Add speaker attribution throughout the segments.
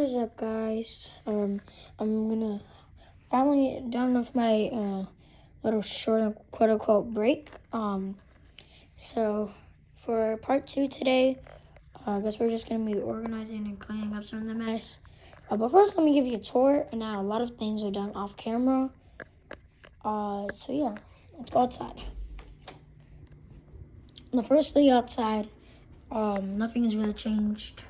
Speaker 1: What is up, guys? I'm gonna finally done with my little short quote unquote break. So for part two today, I guess we're just gonna be organizing and cleaning up some of the mess. But first, let me give you a tour. And now a lot of things are done off camera. So yeah, let's go outside. The first thing outside, nothing has really changed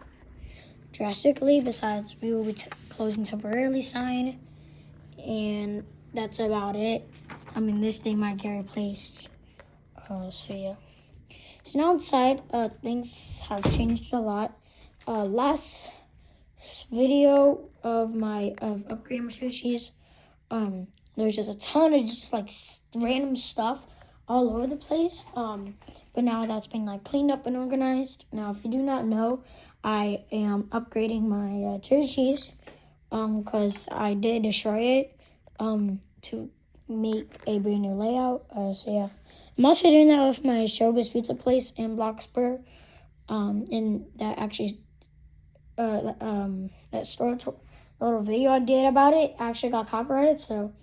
Speaker 1: drastically besides we will be closing temporarily sign, and that's about it. I mean, this thing might get replaced. So yeah. So now inside, things have changed a lot. Last video of my upgrading my sushis, there's just a ton of just like random stuff all over the place. But now that's been like cleaned up and organized. Now, if you do not know, I am upgrading my jerseys because I did destroy it to make a brand new layout. So yeah, I'm also doing that with my Showbiz Pizza Place in Bloxburg. And that actually that story little video I did about it actually got copyrighted, so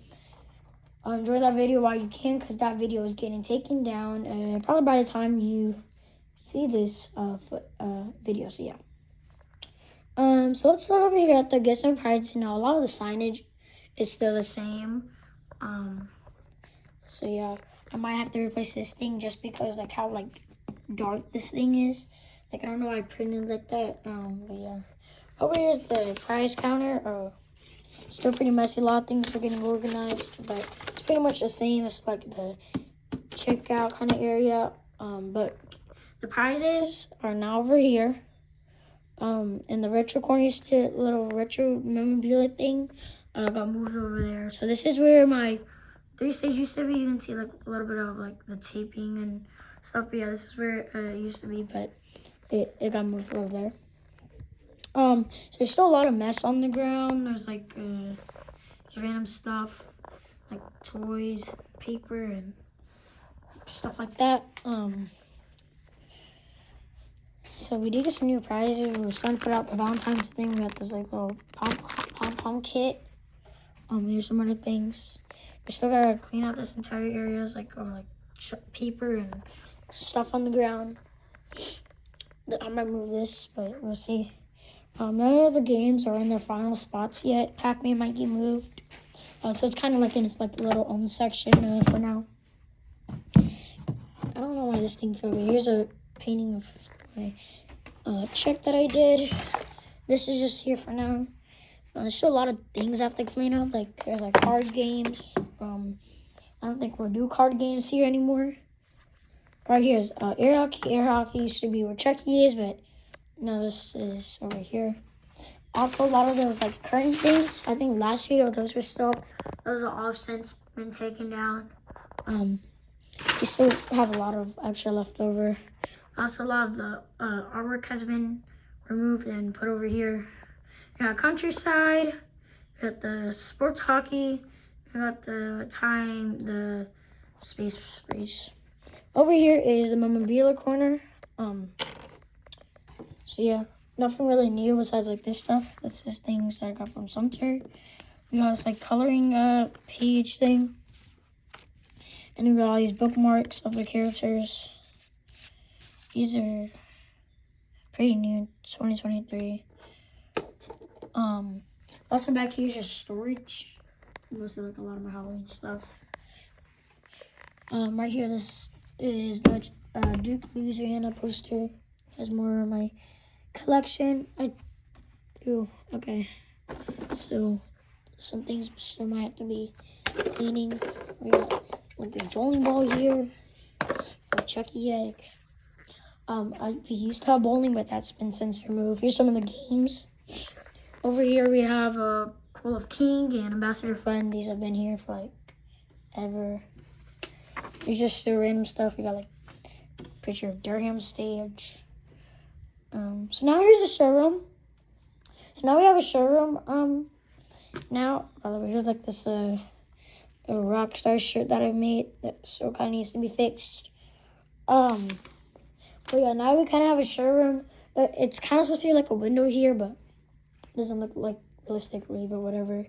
Speaker 1: enjoy that video while you can, because that video is getting taken down probably by the time you see this video. So yeah. So let's start over here at the Gifts and Prizes. Now, a lot of the signage is still the same. So yeah, I might have to replace this thing just because like how like dark this thing is. Like, I don't know why I printed like that. But yeah. Over here is the prize counter. Still pretty messy. A lot of things are getting organized, but it's pretty much the same as like the checkout kind of area. But the prizes are now over here. And the retro corner used to little retro memorabilia thing got moved over there. So this is where my 3-stage used to be. You can see like a little bit of like the taping and stuff. But yeah, this is where it used to be, but it got moved over there. So there's still a lot of mess on the ground. There's like random stuff like toys, paper, and stuff like that. So we did get some new prizes. We were starting to put out the Valentine's thing. We got this like little pom-pom kit. Here's some other things. We still gotta clean out this entire area. It's like paper and stuff on the ground. I might move this, but we'll see. None of the games are in their final spots yet. Pac-Man might get moved. So it's kind of like in its like little own section for now. I don't know why this thing fell. Here's a painting of my check that I did. This is just here for now. There's still a lot of things I have to clean up. Like there's like card games. I don't think we'll do card games here anymore. Right here is air hockey. Air hockey used to be where Chucky is, but no, this is over here. Also, a lot of those like curtain things, I think last video those are all since been taken down. We still have a lot of extra left over. Also, a lot of the artwork has been removed and put over here. We got countryside, we got the sports hockey, we got the time, the space race. Over here is the memorabilia corner. So yeah, nothing really new besides like this stuff. That's just things that I got from Sumter. We got this like coloring page thing. And we got all these bookmarks of the characters. These are pretty new, 2023. Also back here is just storage. Mostly like a lot of my Halloween stuff. Right here, this is the Duke Louisiana poster. Has more of my collection. Okay. So some things still might have to be cleaning. We got like the bowling ball here. A Chucky egg. We used to have bowling, but that's been since removed. Here's some of the games. Over here we have Call of King and Ambassador Fun. These have been here for like ever. There's just still random stuff. We got like a picture of Durham stage. So now here's the showroom. So now we have a showroom. Now, by the way, here's like this a Rockstar shirt that I've made that still kind of needs to be fixed. But yeah, now we kind of have a showroom. It's kind of supposed to be like a window here, but doesn't look like realistically, but whatever.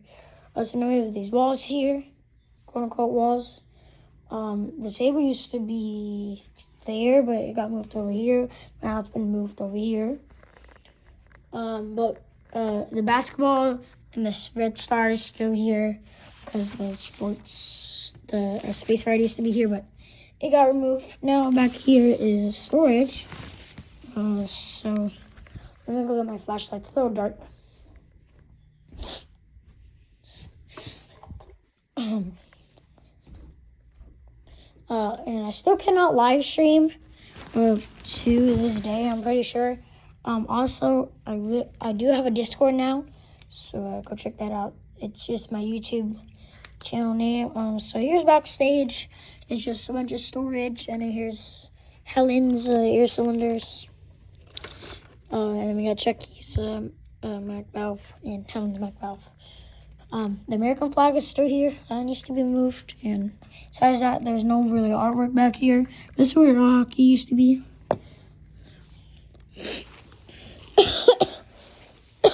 Speaker 1: So now we have these walls here, quote unquote walls. The table used to be there, but it got moved over here. Now it's been moved over here. But the basketball and the red star is still here because the space variety used to be here, but it got removed. Now back here is storage. So I'm gonna go get my flashlight. It's a little dark. And I still cannot live stream to this day, I'm pretty sure. Also, I do have a Discord now, so go check that out. It's just my YouTube channel name. So here's backstage. It's just a bunch of storage, and then here's Helen's air cylinders. And then we got Chucky's Mac valve and Helen's Mac valve. The American flag is still here. That needs to be moved. And besides that, there's no really artwork back here. This is where hockey used to be.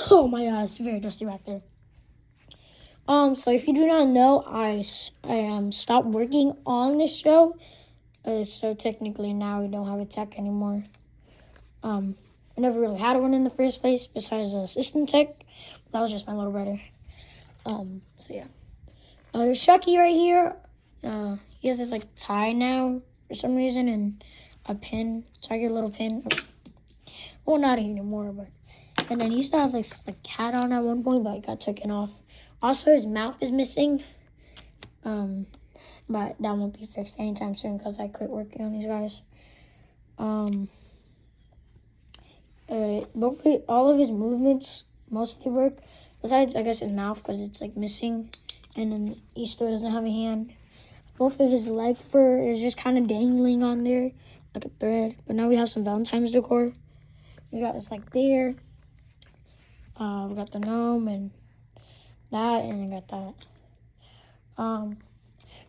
Speaker 1: Oh my god, it's very dusty back there. So if you do not know, I stopped working on this show. So technically now we don't have a tech anymore. I never really had one in the first place besides assistant tech. That was just my little brother. So yeah. There's Chucky right here. He has this like tie now for some reason and a pin. Target little pin. Well, not anymore, but. And then he used to have like a cat on at one point, but it got taken off. Also, his mouth is missing. But that won't be fixed anytime soon because I quit working on these guys. All of his movements mostly work. Besides, I guess, his mouth because it's like missing. And then he still doesn't have a hand. Both of his leg fur is just kind of dangling on there like a thread. But now we have some Valentine's decor. We got this like bear. We got the gnome and that, and I got that.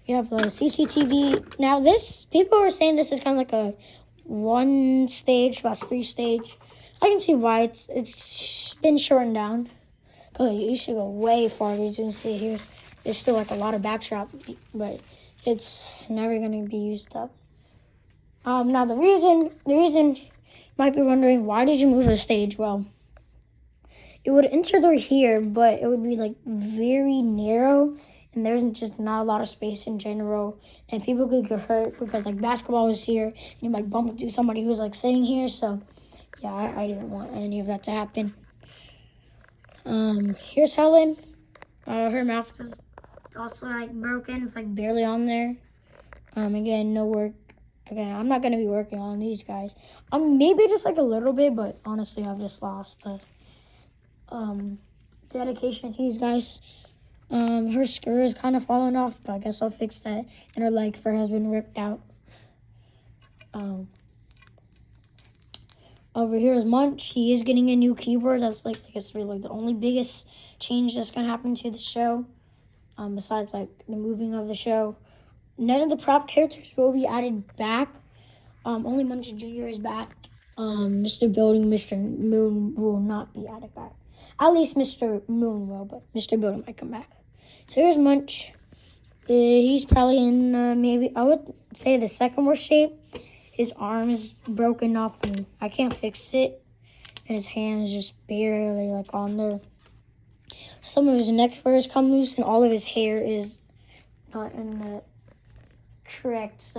Speaker 1: We have the CCTV. Now this, people were saying this is kind of like a 1 stage / 3 stage. I can see why it's been shortened down. Cause it used to go way farther. As you can see here, there's still like a lot of backdrop, but it's never gonna be used up. Now the reason you might be wondering, why did you move the stage? Well, it would enter through here, but it would be like very narrow, and there's just not a lot of space in general, and people could get hurt because like basketball was here, and you might bump into somebody who's like sitting here. So yeah, I didn't want any of that to happen. Here's Helen. Her mouth is also like broken. It's like barely on there. Again, no work. Again, I'm not gonna be working on these guys. Maybe just like a little bit, but honestly, I've just lost the dedication to these guys. Her skirt is kind of falling off, but I guess I'll fix that. And her leg fur has been ripped out. Over here is Munch. He is getting a new keyboard. That's like, I guess, really the only biggest change that's gonna happen to the show. Besides like the moving of the show. None of the prop characters will be added back. Only Munch Jr. is back. Mr. Building, Mr. Moon will not be added back. At least Mr. Moon will, but Mr. Building might come back. So here's Munch. He's probably in maybe, I would say, the second worst shape. His arm is broken off and I can't fix it. And his hand is just barely like on there. Some of his neck fur has come loose and all of his hair is not in the correct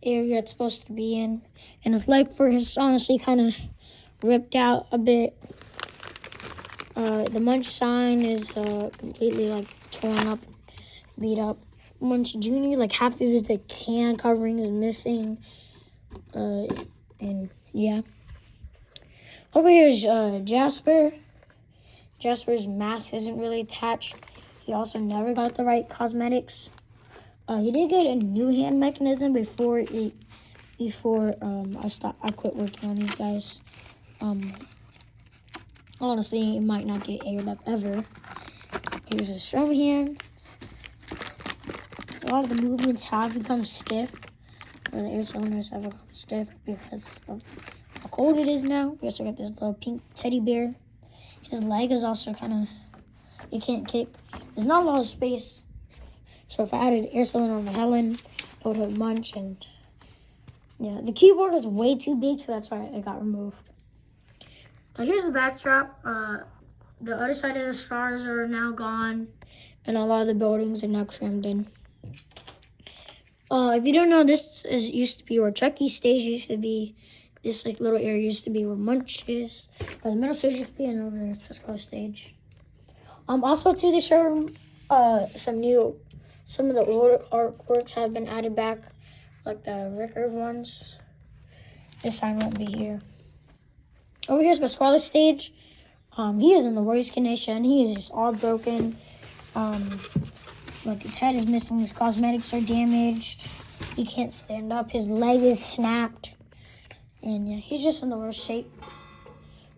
Speaker 1: area it's supposed to be in. And his leg fur is honestly kind of ripped out a bit. The Munch sign is completely like torn up, beat up. Munch Jr., like half of his can covering is missing. And yeah. Over here is Jasper. Jasper's mask isn't really attached. He also never got the right cosmetics. He did get a new hand mechanism before I quit working on these guys. Honestly, it might not get aired up ever. Here's a strum hand. A lot of the movements have become stiff. Or the air cylinders have become stiff because of how cold it is now. We also got this little pink teddy bear. His leg is also kind of, you can't kick. There's not a lot of space. So if I added air cylinder on Helen, it would have Munch. And yeah, the keyboard is way too big, so that's why it got removed. Here's the backdrop. The other side of the stars are now gone, and a lot of the buildings are now crammed in. If you don't know, this used to be where Chucky's stage used to be. This like little area used to be where Munch is. The middle stage used to be, and over there is Pasquale stage. Also to the showroom, some of the older artworks have been added back, like the record ones. This sign won't be here. Over here's Pasquale's stage. He is in the worst condition. He is just all broken. Like his head is missing. His cosmetics are damaged. He can't stand up. His leg is snapped. And yeah, he's just in the worst shape.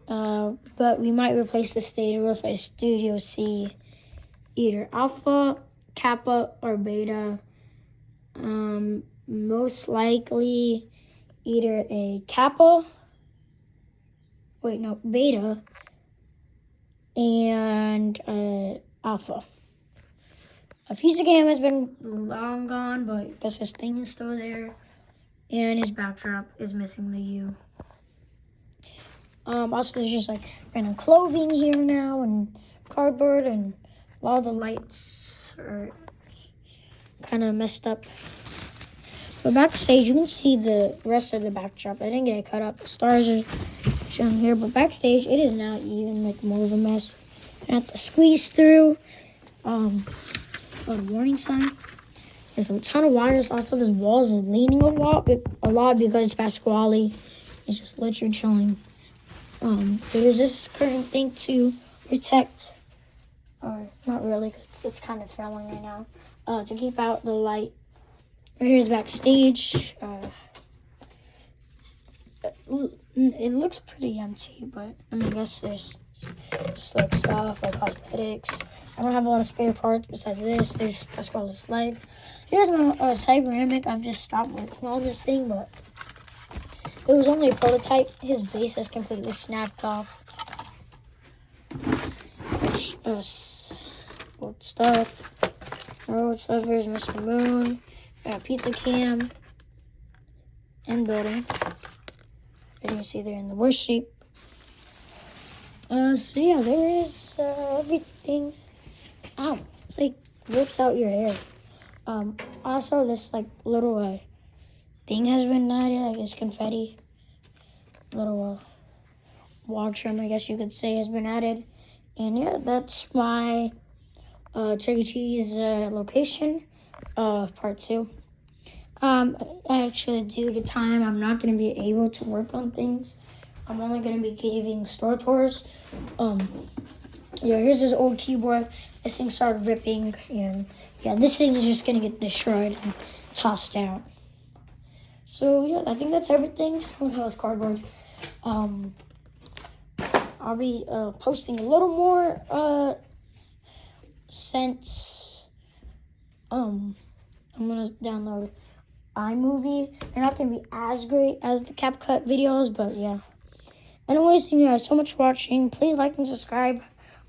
Speaker 1: But we might replace the stage with a Studio C, either Alpha, Kappa, or Beta. Most likely either a Kappa. Beta and Alpha. A piece of game has been long gone, but I guess his thing is still there. And his backdrop is missing the U. Also, there's just like random clothing here now and cardboard, and a lot of the lights are kind of messed up. But backstage, you can see the rest of the backdrop. I didn't get it cut up. The stars are shown here, but backstage, it is now even like more of a mess. I have to squeeze through. A warning sign. There's a ton of wires. Also, this wall is leaning a lot because Pasquale is just literally chilling. So there's this curtain thing to protect, or not really, because it's kind of failing right now. To keep out the light. Here's backstage. It looks pretty empty, but I guess there's just like stuff like cosmetics. I don't have a lot of spare parts besides this. There's Pasquale's leg. Here's my Cyberamic. I've just stopped working on this thing, but it was only a prototype. His base is completely snapped off. Old stuff. Old stuff. Here's Mr. Moon. Pizza Cam. And building. As you can see, they're in the worst shape. So yeah, there is everything. Ow! It's like rips out your hair. Also, this like little thing has been added, like this confetti. Little wall trim, I guess you could say, has been added. And yeah, that's my Chuck E. Cheese location, part 2. Actually, due to time, I'm not going to be able to work on things. I'm only going to be giving store tours. Yeah, here's this old keyboard. This thing started ripping, and yeah, this thing is just going to get destroyed and tossed out. So yeah, I think that's everything. Oh, that was cardboard. I'll be posting a little more since I'm going to download iMovie. They're not going to be as great as the CapCut videos, but yeah. Anyways, thank you guys so much for watching. Please like and subscribe.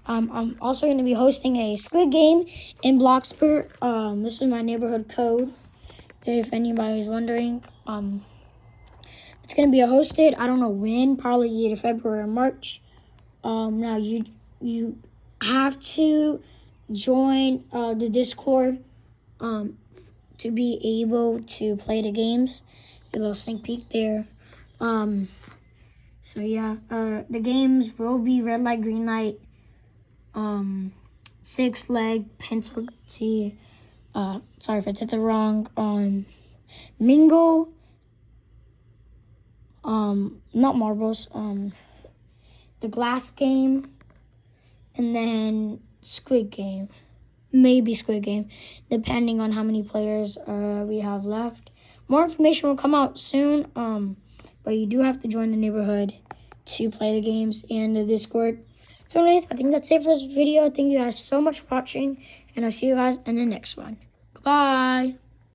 Speaker 1: I'm also going to be hosting a Squid Game in Bloxburg. This is my neighborhood code, if anybody's wondering. It's going to be hosted, I don't know when, probably either February or March. Now, you have to join the Discord to be able to play the games. A little sneak peek there. So yeah, the games will be red light, green light, 6 leg, pencil T, sorry if I did the wrong, Mingo, not marbles, the glass game, and then Squid Game, maybe Squid Game, depending on how many players we have left. More information will come out soon, but you do have to join the neighborhood to play the games and the Discord. So anyways, I think that's it for this video. Thank you guys so much for watching, and I'll see you guys in the next one. Goodbye.